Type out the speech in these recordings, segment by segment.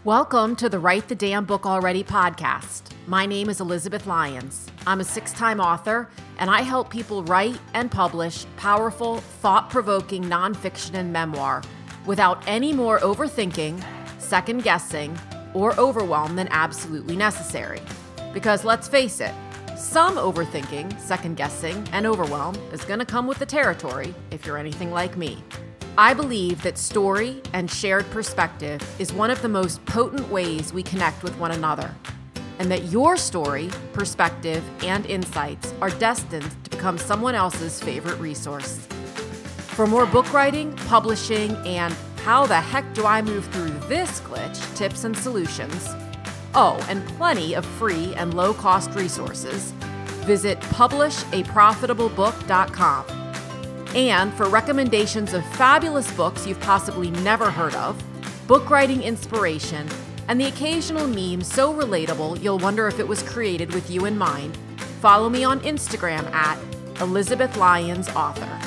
Welcome to the Write the Damn Book Already podcast. My name is Elizabeth Lyons. I'm a 6-time author, and I help people write and publish powerful, thought-provoking nonfiction and memoir without any more overthinking, second-guessing, or overwhelm than absolutely necessary. Because let's face it, some overthinking, second-guessing, and overwhelm is going to come with the territory if you're anything like me. I believe that story and shared perspective is one of the most potent ways we connect with one another, and that your story, perspective, and insights are destined to become someone else's favorite resource. For more book writing, publishing, and how the heck do I move through this glitch tips and solutions, and plenty of free and low-cost resources, visit publishaprofitableBook.com. And for recommendations of fabulous books you've possibly never heard of, book writing inspiration, and the occasional meme so relatable you'll wonder if it was created with you in mind, follow me on Instagram at Elizabeth Lyons Author.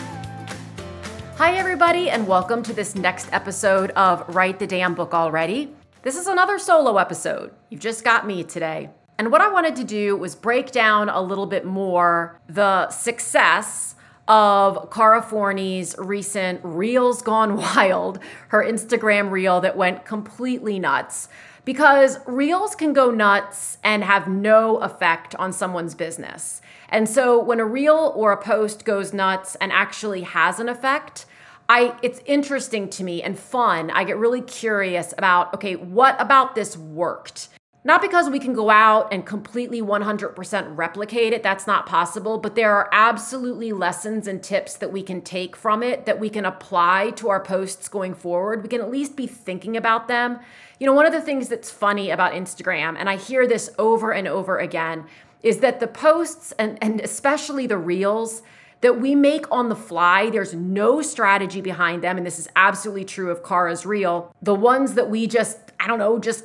Hi everybody, and welcome to this next episode of Write the Damn Book Already. This is another solo episode. You've just got me today. And what I wanted to do was break down a little bit more the success of Cara Forney's recent Reels Gone Wild, her Instagram reel that went completely nuts. Because reels can go nuts and have no effect on someone's business. And so when a reel or a post goes nuts and actually has an effect, it's interesting to me and fun. I get really curious about, okay, what about this worked? Not because we can go out and completely 100% replicate it, that's not possible, but there are absolutely lessons and tips that we can take from it that we can apply to our posts going forward. We can at least be thinking about them. You know, one of the things that's funny about Instagram, and I hear this over and over again, is that the posts and especially the reels that we make on the fly, there's no strategy behind them, and this is absolutely true of Cara's reel. The ones that we just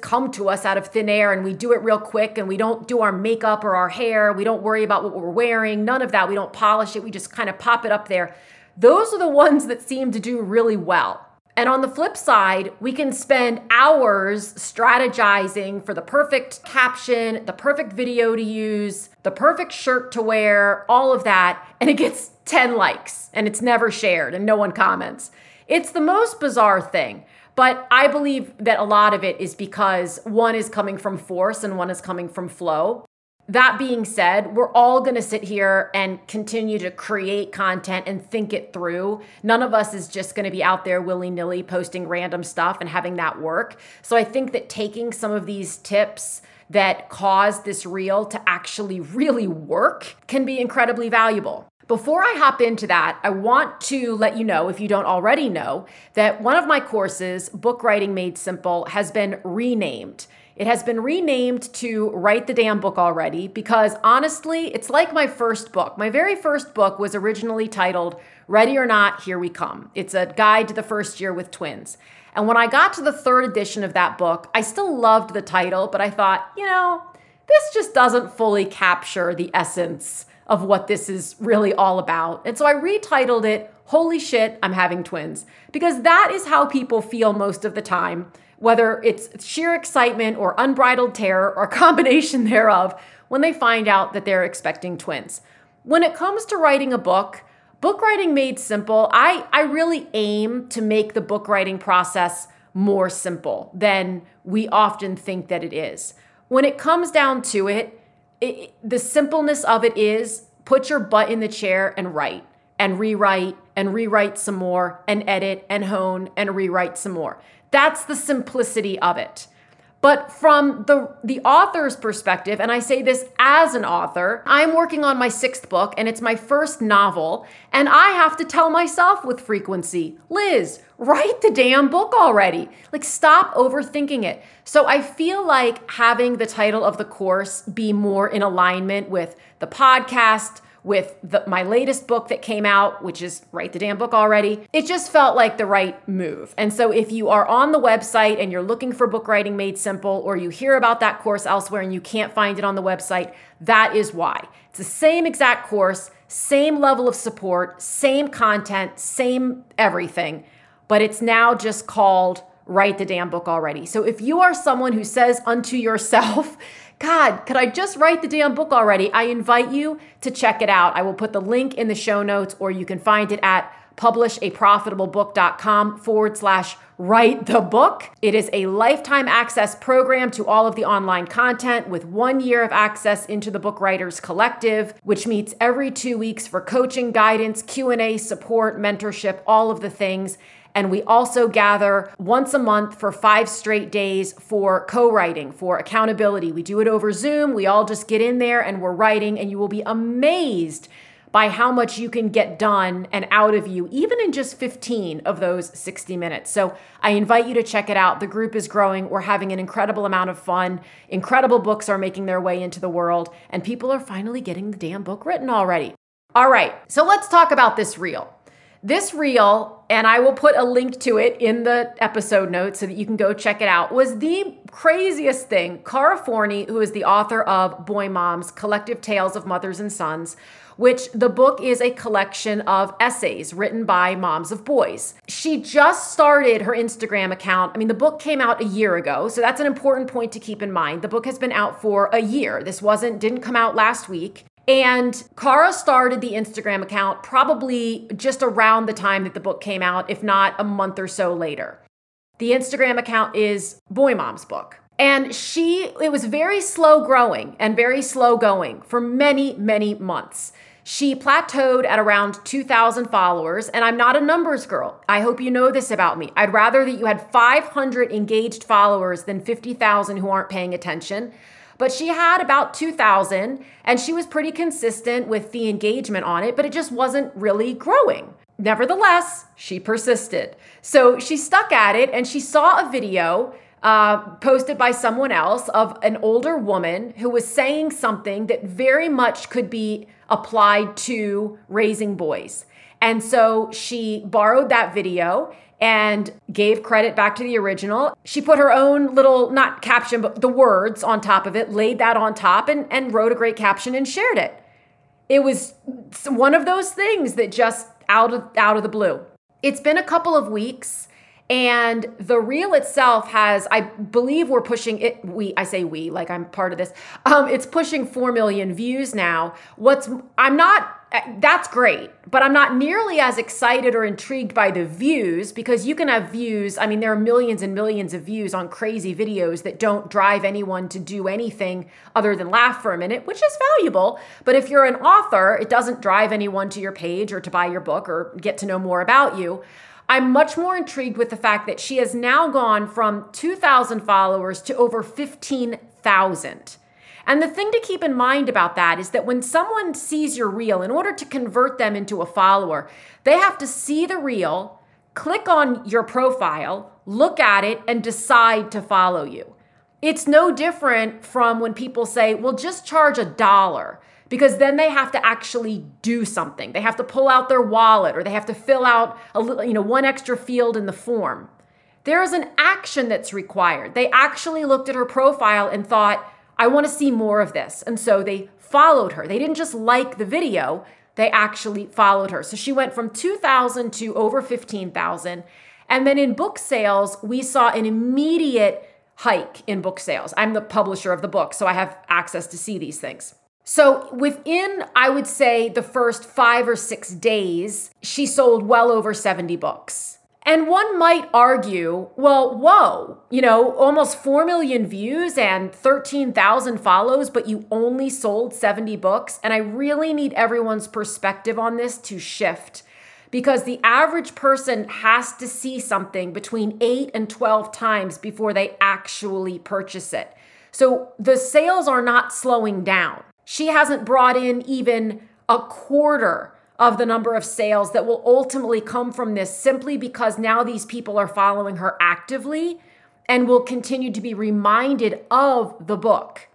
come to us out of thin air and we do it real quick and we don't do our makeup or our hair, we don't worry about what we're wearing, none of that, we don't polish it, we just kind of pop it up there. Those are the ones that seem to do really well. And on the flip side, we can spend hours strategizing for the perfect caption, the perfect video to use, the perfect shirt to wear, all of that, and it gets 10 likes and it's never shared and no one comments. It's the most bizarre thing, but I believe that a lot of it is because one is coming from force and one is coming from flow. That being said, we're all going to sit here and continue to create content and think it through. None of us is just going to be out there willy-nilly posting random stuff and having that work. So I think that taking some of these tips that cause this reel to actually really work can be incredibly valuable. Before I hop into that, I want to let you know, if you don't already know, that one of my courses, Book Writing Made Simple, has been renamed. It has been renamed to Write the Damn Book Already because honestly, it's like my first book. My very first book was originally titled Ready or Not, Here We Come. It's a guide to the first year with twins. And when I got to the 3rd edition of that book, I still loved the title, but I thought, this just doesn't fully capture the essence of what this is really all about. And so I retitled it, Holy Shit, I'm Having Twins, because that is how people feel most of the time, whether it's sheer excitement or unbridled terror or a combination thereof when they find out that they're expecting twins. When it comes to writing a book, Book Writing Made Simple, I really aim to make the book writing process more simple than we often think that it is. When it comes down to it, the simpleness of it is put your butt in the chair and write and rewrite some more and edit and hone and rewrite some more. That's the simplicity of it. But from the author's perspective, and I say this as an author, I'm working on my 6th book and it's my first novel, and I have to tell myself with frequency, Liz, write the damn book already. Like, stop overthinking it. So I feel like having the title of the course be more in alignment with the podcast, with my latest book that came out, which is Write the Damn Book Already. It just felt like the right move. And so if you are on the website and you're looking for Book Writing Made Simple, or you hear about that course elsewhere and you can't find it on the website, that is why. It's the same exact course, same level of support, same content, same everything, but it's now just called write the damn book already. So if you are someone who says unto yourself, God, could I just write the damn book already? I invite you to check it out. I will put the link in the show notes, or you can find it at publishaprofitablebook.com/write the book. It is a lifetime access program to all of the online content with 1 year of access into the Book Writers Collective, which meets every 2 weeks for coaching, guidance, Q&A, support, mentorship, all of the things. And we also gather once a month for 5 straight days for co-writing, for accountability. We do it over Zoom. We all just get in there and we're writing, and you will be amazed by how much you can get done and out of you, even in just 15 of those 60 minutes. So I invite you to check it out. The group is growing. We're having an incredible amount of fun. Incredible books are making their way into the world, and people are finally getting the damn book written already. All right, so let's talk about this reel. This reel, and I will put a link to it in the episode notes so that you can go check it out, was the craziest thing. Cara Forney, who is the author of Boy Moms, Collective Tales of Mothers and Sons, which the book is a collection of essays written by moms of boys. She just started her Instagram account. I mean, the book came out a year ago, so that's an important point to keep in mind. The book has been out for a year. This didn't come out last week. And Cara started the Instagram account probably just around the time that the book came out, if not a month or so later. The Instagram account is Boy Mom's Book. And it was very slow growing and very slow going for many, many months. She plateaued at around 2,000 followers, and I'm not a numbers girl. I hope you know this about me. I'd rather that you had 500 engaged followers than 50,000 who aren't paying attention. But she had about 2,000, and she was pretty consistent with the engagement on it, but it just wasn't really growing. Nevertheless, she persisted. So she stuck at it, and she saw a video posted by someone else of an older woman who was saying something that very much could be applied to raising boys. And so she borrowed that video and gave credit back to the original. She put her own little, not caption, but the words on top of it, laid that on top and wrote a great caption and shared it. It was one of those things that just out of the blue. It's been a couple of weeks, and the reel itself has, I believe we're pushing it, I say we, like I'm part of this. It's pushing 4 million views now. That's great, but I'm not nearly as excited or intrigued by the views, because you can have views. I mean, there are millions and millions of views on crazy videos that don't drive anyone to do anything other than laugh for a minute, which is valuable. But if you're an author, it doesn't drive anyone to your page or to buy your book or get to know more about you. I'm much more intrigued with the fact that she has now gone from 2,000 followers to over 15,000. And the thing to keep in mind about that is that when someone sees your reel, in order to convert them into a follower, they have to see the reel, click on your profile, look at it, and decide to follow you. It's no different from when people say, well, just charge $1, because then they have to actually do something. They have to pull out their wallet, or they have to fill out one extra field in the form. There is an action that's required. They actually looked at her profile and thought, I want to see more of this. And so they followed her. They didn't just like the video, they actually followed her. So she went from 2,000 to over 15,000. And then in book sales, we saw an immediate hike in book sales. I'm the publisher of the book, so I have access to see these things. So within, I would say, the first 5 or 6 days, she sold well over 70 books. And one might argue, well, whoa, almost 4 million views and 13,000 follows, but you only sold 70 books. And I really need everyone's perspective on this to shift, because the average person has to see something between 8 and 12 times before they actually purchase it. So the sales are not slowing down. She hasn't brought in even a quarter of the number of sales that will ultimately come from this, simply because now these people are following her actively and will continue to be reminded of the book.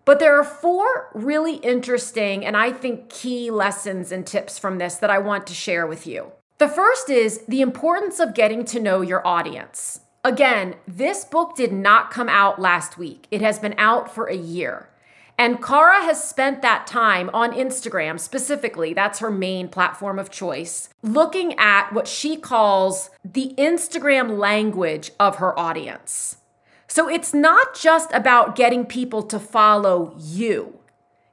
But there are 4 really interesting and I think key lessons and tips from this that I want to share with you. The first is the importance of getting to know your audience. Again, this book did not come out last week. It has been out for a year. And Cara has spent that time on Instagram specifically, that's her main platform of choice, looking at what she calls the Instagram language of her audience. So it's not just about getting people to follow you.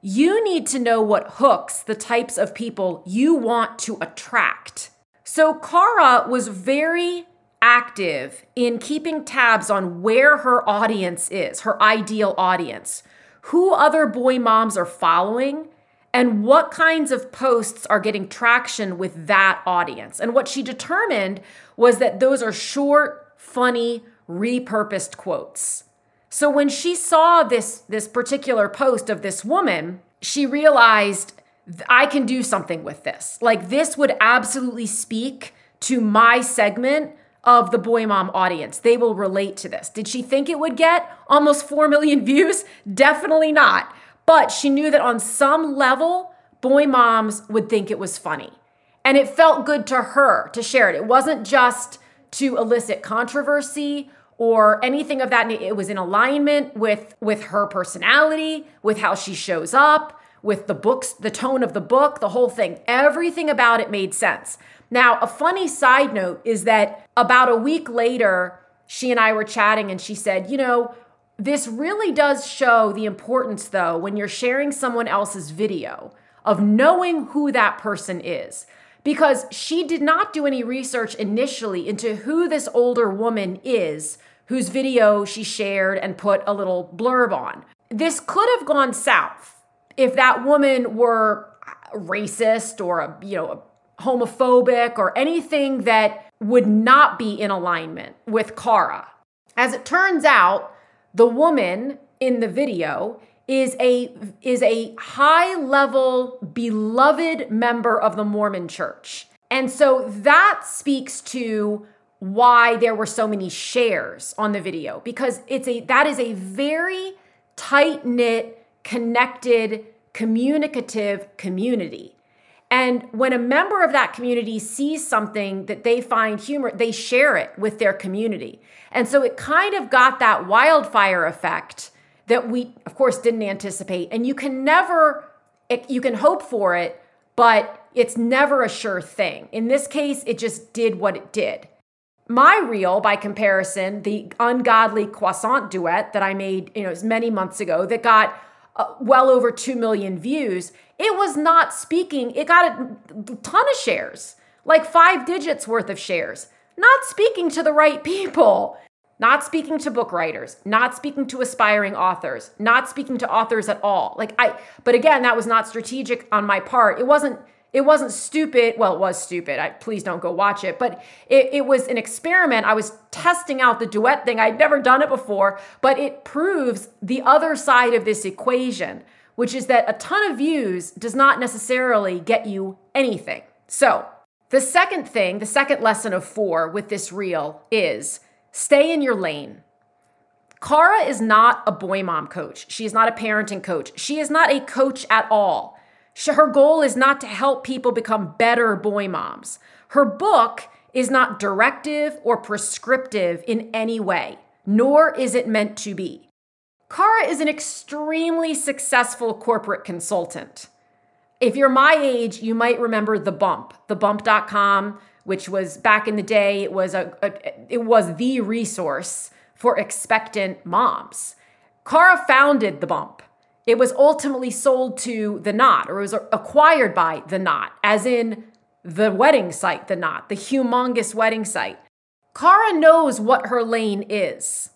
You need to know what hooks the types of people you want to attract. So Cara was very active in keeping tabs on where her audience is, her ideal audience, who other boy moms are following, and what kinds of posts are getting traction with that audience. And what she determined was that those are short, funny, repurposed quotes. So when she saw this particular post of this woman, she realized, I can do something with this. Like, this would absolutely speak to my segment of the boy mom audience. They will relate to this. Did she think it would get almost 4 million views? Definitely not. But she knew that on some level, boy moms would think it was funny. And it felt good to her to share it. It wasn't just to elicit controversy or anything of that. It was in alignment with her personality, with how she shows up, with the books, the tone of the book, the whole thing. Everything about it made sense. Now, a funny side note is that about a week later, she and I were chatting and she said, this really does show the importance, though, when you're sharing someone else's video, of knowing who that person is. Because she did not do any research initially into who this older woman is, whose video she shared and put a little blurb on. This could have gone south if that woman were racist or homophobic or anything that would not be in alignment with Cara. As it turns out, the woman in the video is a high-level, beloved member of the Mormon Church. And so that speaks to why there were so many shares on the video, because that is a very tight-knit, connected, communicative community. And when a member of that community sees something that they find humor, they share it with their community. And so it kind of got that wildfire effect that we, of course, didn't anticipate. And you can hope for it, but it's never a sure thing. In this case, it just did what it did. My reel, by comparison, the ungodly croissant duet that I made, many months ago that got well over 2 million views, it was not speaking. It got a ton of shares, like 5 digits worth of shares, not speaking to the right people, not speaking to book writers, not speaking to aspiring authors, not speaking to authors at all. But again, that was not strategic on my part. It wasn't stupid. Well, it was stupid. Please don't go watch it. But it was an experiment. I was testing out the duet thing. I'd never done it before, but it proves the other side of this equation, which is that a ton of views does not necessarily get you anything. So the second lesson of 4 with this reel is stay in your lane. Cara is not a boy mom coach. She is not a parenting coach. She is not a coach at all. Her goal is not to help people become better boy moms. Her book is not directive or prescriptive in any way, nor is it meant to be. Cara is an extremely successful corporate consultant. If you're my age, you might remember The Bump, thebump.com, which was back in the day, it was the resource for expectant moms. Cara founded The Bump. It was ultimately sold to The Knot, or it was acquired by The Knot, as in the wedding site, The Knot, the humongous wedding site. Cara knows what her lane is.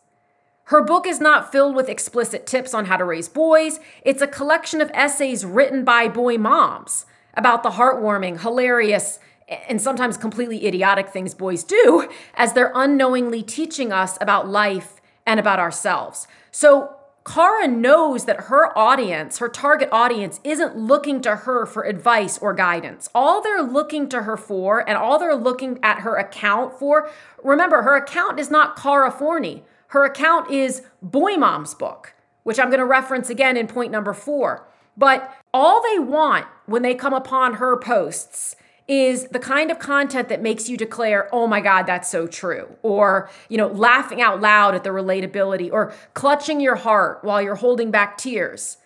Her book is not filled with explicit tips on how to raise boys. It's a collection of essays written by boy moms about the heartwarming, hilarious, and sometimes completely idiotic things boys do as they're unknowingly teaching us about life and about ourselves. So Cara knows that her audience, her target audience, isn't looking to her for advice or guidance. All they're looking to her for, and all they're looking at her account for, remember, her account is not Cara Forney. Her account is Boy Mom's book, which I'm going to reference again in point number 4. But all they want when they come upon her posts is the kind of content that makes you declare, oh my God, that's so true. Or, laughing out loud at the relatability, or clutching your heart while you're holding back tears.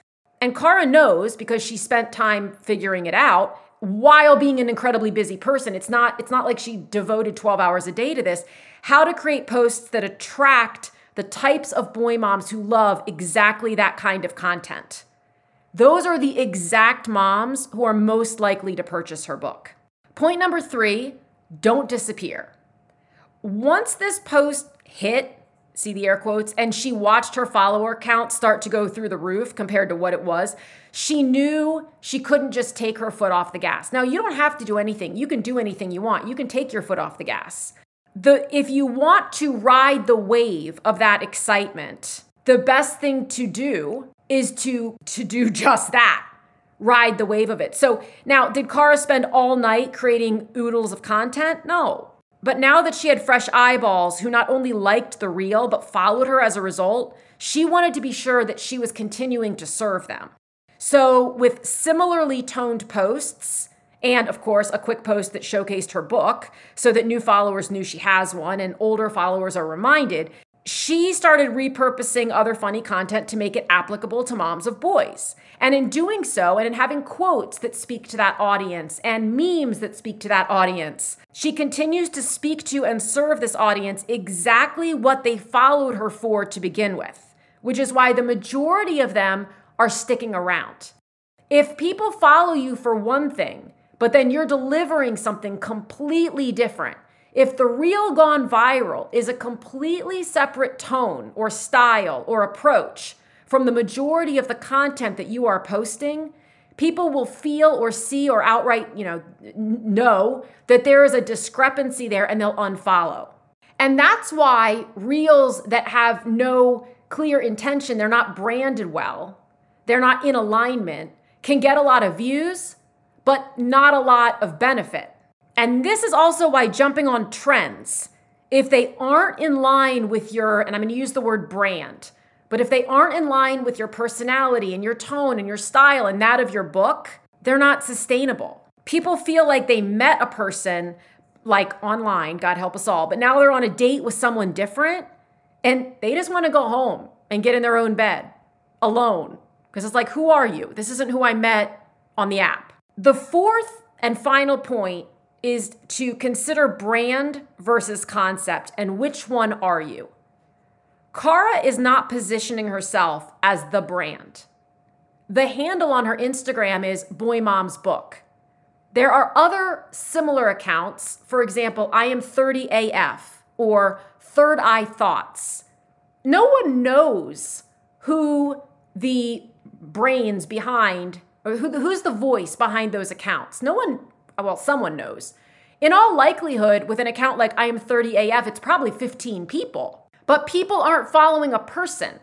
And Cara knows, because she spent time figuring it out while being an incredibly busy person. It's not like she devoted 12 hours a day to this. How to create posts that attract the types of boy moms who love exactly that kind of content. Those are the exact moms who are most likely to purchase her book. Point number 3, don't disappear. Once this post hit, see the air quotes, and she watched her follower count start to go through the roof compared to what it was, she knew she couldn't just take her foot off the gas. Now, you don't have to do anything. You can do anything you want. You can take your foot off the gas. If you want to ride the wave of that excitement, the best thing to do is to do just that. Ride the wave of it. So now, did Cara spend all night creating oodles of content? No. But now that she had fresh eyeballs who not only liked the reel, but followed her as a result, she wanted to be sure that she was continuing to serve them. So with similarly toned posts, and of course, a quick post that showcased her book so that new followers knew she has one and older followers are reminded, she started repurposing other funny content to make it applicable to moms of boys. And in doing so, and in having quotes that speak to that audience and memes that speak to that audience, she continues to speak to and serve this audience exactly what they followed her for to begin with, which is why the majority of them are sticking around. If people follow you for one thing, but then you're delivering something completely different, if the reel gone viral is a completely separate tone or style or approach from the majority of the content that you are posting, people will feel or see or outright, know that there is a discrepancy there and they'll unfollow. And that's why reels that have no clear intention, they're not branded well, they're not in alignment, can get a lot of views, but not a lot of benefit. And this is also why jumping on trends, if they aren't in line with your, and I'm going to use the word brand, but if they aren't in line with your personality and your tone and your style and that of your book, they're not sustainable. People feel like they met a person like online, God help us all, but now they're on a date with someone different and they just want to go home and get in their own bed alone. Because it's like, who are you? This isn't who I met on the app. The fourth and final point is to consider brand versus concept, and which one are you? Cara is not positioning herself as the brand. The handle on her Instagram is Boy Mom's Book. There are other similar accounts. For example, I am 30 AF or Third Eye Thoughts. No one knows who the brains behind, or who's the voice behind those accounts. No one, well, someone knows. In all likelihood, with an account like I am 30 AF, it's probably 15 people. But people aren't following a person.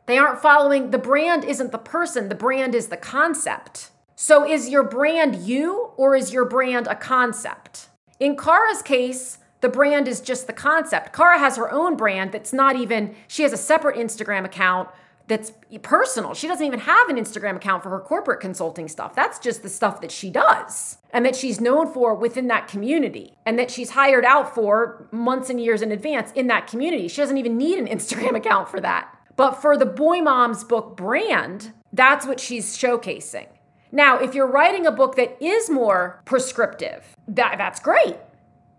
They aren't following, the brand isn't the person, the brand is the concept. So is your brand you, or is your brand a concept? In Cara's case, the brand is just the concept. Cara has her own brand that's not even, she has a separate Instagram account that's personal. She doesn't even have an Instagram account for her corporate consulting stuff. That's just the stuff that she does and that she's known for within that community and that she's hired out for months and years in advance in that community. She doesn't even need an Instagram account for that. But for the Boy Mom's Book brand, that's what she's showcasing. Now, if you're writing a book that is more prescriptive, that's great.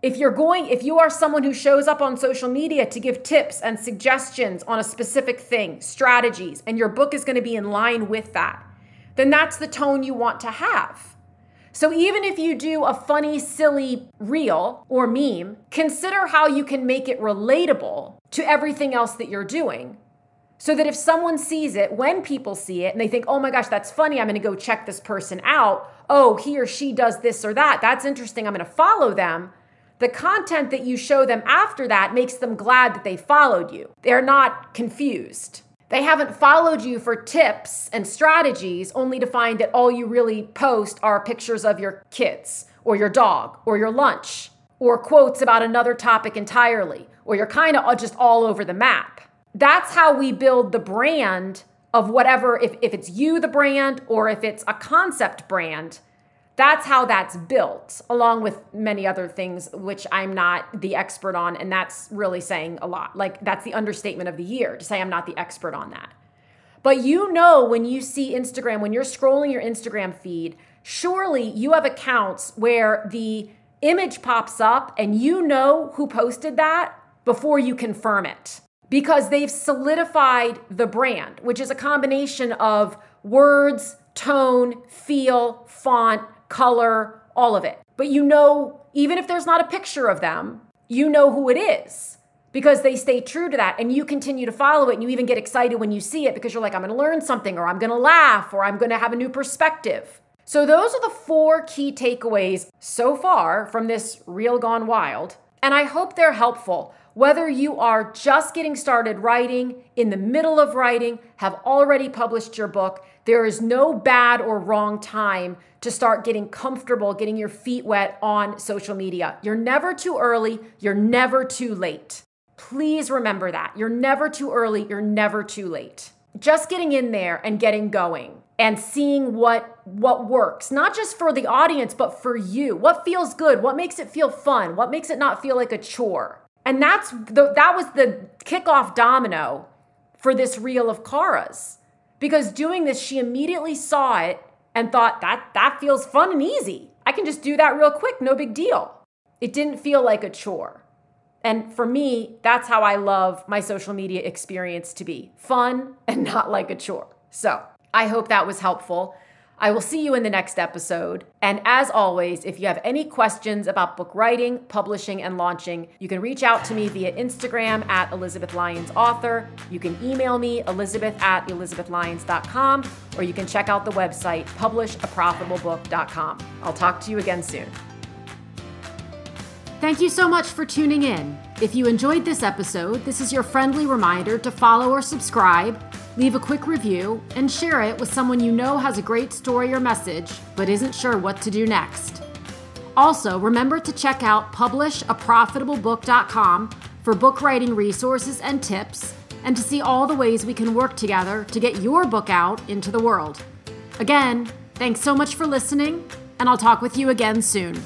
If you are someone who shows up on social media to give tips and suggestions on a specific thing, strategies, and your book is going to be in line with that, then that's the tone you want to have. So even if you do a funny, silly reel or meme, consider how you can make it relatable to everything else that you're doing. So that if someone sees it, when people see it, and they think, oh my gosh, that's funny, I'm going to go check this person out. Oh, he or she does this or that. That's interesting. I'm going to follow them. The content that you show them after that makes them glad that they followed you. They're not confused. They haven't followed you for tips and strategies only to find that all you really post are pictures of your kids or your dog or your lunch or quotes about another topic entirely, or you're kind of just all over the map. That's how we build the brand of whatever, if it's you, the brand, or if it's a concept brand. That's how that's built, along with many other things, which I'm not the expert on. And that's really saying a lot. Like, that's the understatement of the year, to say I'm not the expert on that. But you know, when you see Instagram, when you're scrolling your Instagram feed, surely you have accounts where the image pops up and you know who posted that before you confirm it, because they've solidified the brand, which is a combination of words, tone, feel, font, color, all of it. But you know, even if there's not a picture of them, you know who it is because they stay true to that, and you continue to follow it, and you even get excited when you see it because you're like, I'm gonna learn something, or I'm gonna laugh, or I'm gonna have a new perspective. So those are the 4 key takeaways so far from this Reel Gone Wild, and I hope they're helpful. Whether you are just getting started writing, in the middle of writing, have already published your book, there is no bad or wrong time to start getting comfortable, getting your feet wet on social media. You're never too early, you're never too late. Please remember that. You're never too early, you're never too late. Just getting in there and getting going and seeing what works, not just for the audience, but for you. What feels good? What makes it feel fun? What makes it not feel like a chore? And that was the kickoff domino for this reel of Cara's. Because doing this, she immediately saw it and thought, that feels fun and easy. I can just do that real quick, no big deal. It didn't feel like a chore. And for me, that's how I love my social media experience to be. Fun and not like a chore. So I hope that was helpful. I will see you in the next episode. And as always, if you have any questions about book writing, publishing, and launching, you can reach out to me via Instagram at Elizabeth Lyons Author. You can email me, elizabeth@elizabethlyons.com, or you can check out the website, publishaprofitablebook.com. I'll talk to you again soon. Thank you so much for tuning in. If you enjoyed this episode, this is your friendly reminder to follow or subscribe, leave a quick review, and share it with someone you know has a great story or message, but isn't sure what to do next. Also, remember to check out publishaprofitablebook.com for book writing resources and tips, and to see all the ways we can work together to get your book out into the world. Again, thanks so much for listening, and I'll talk with you again soon.